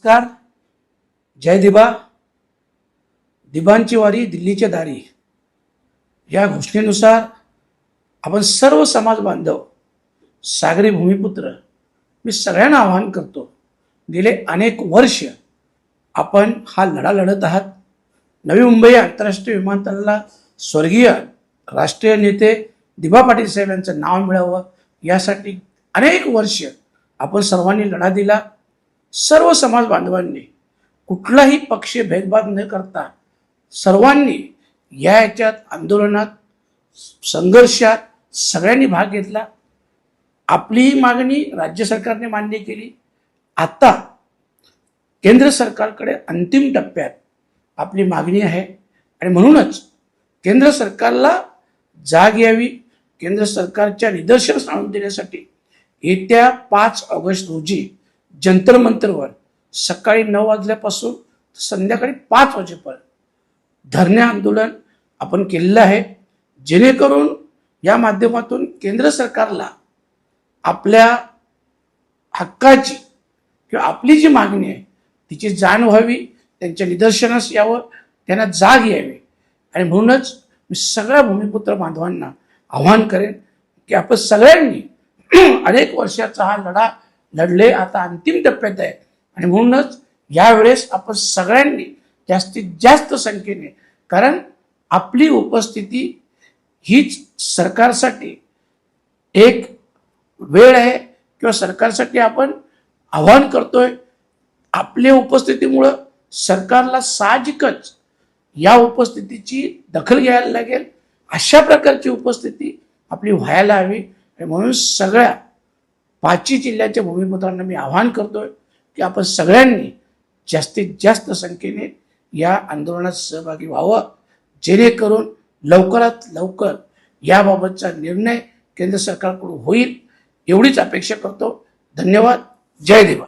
नमस्कार. जय दिबा, दिबांची वारी दिल्लीच्या दारी या घोषणेनुसार आपण सर्व समाज बांधव, सागरी भूमिपुत्र, मी सगळ्यांना आवाहन करतो. गेले अनेक वर्ष आपण हा लढा लढत आहात. नवी मुंबई आंतरराष्ट्रीय विमानतळाला स्वर्गीय राष्ट्रीय नेते दिबा पाटील साहेब यांचं नाव मिळावं यासाठी अनेक वर्ष आपण सर्वांनी लढा दिला. सर्व समाज बांधवांनी कुठलाही पक्ष भेदभाव न करता सर्वांनी याच्यात आंदोलनात, संघर्षात सगळ्यांनी भाग घेतला. आपली मागणी राज्य सरकारने मान्य केली. आता केंद्र सरकारकडे अंतिम टप्प्यात आपली मागणी आहे आणि म्हणूनच केंद्र सरकारला जाग यावी. केंद्र सरकारच्या निदर्शनास आणून देण्यासाठी येत्या 5 ऑगस्ट रोजी जंतर मंतरवर सकाळी 9 वाजल्यापासून संध्याकाळी 5 वाजेपर्यंत धरणे आंदोलन आपण केलेलं आहे, जेणेकरून या माध्यमातून केंद्र सरकारला आपल्या हक्काची किंवा आपली जी मागणी आहे तिची जाण व्हावी, त्यांच्या निदर्शनास यावं, त्यांना जाग यावी. आणि म्हणूनच मी सगळ्या भूमिपुत्र बांधवांना आवाहन करेन की आपण सगळ्यांनी अनेक वर्षाचा हा लढा लढले, आता अंतिम टप्प्यात आहे आणि म्हणूनच यावेळेस आपण सगळ्यांनी जास्तीत जास्त संख्येने, कारण आपली उपस्थिती हीच सरकारसाठी एक वेळ आहे किंवा सरकारसाठी आपण आवाहन करतोय. आपल्या उपस्थितीमुळं सरकारला साहजिकच या उपस्थितीची दखल घ्यायला लागेल. अशा प्रकारची उपस्थिती आपली व्हायला हवी आणि म्हणून सगळ्या 5 जिल्ह्याच्या भूमिपुत्रांना मी आवाहन करतोय की आपण सगळ्यांनी जास्तीत जास्त संख्येने या आंदोलनात सहभागी व्हावं, जेणेकरून लवकरात लवकर याबाबतचा निर्णय केंद्र सरकारकडून होईल एवढीच अपेक्षा करतो. धन्यवाद. जय दिवा.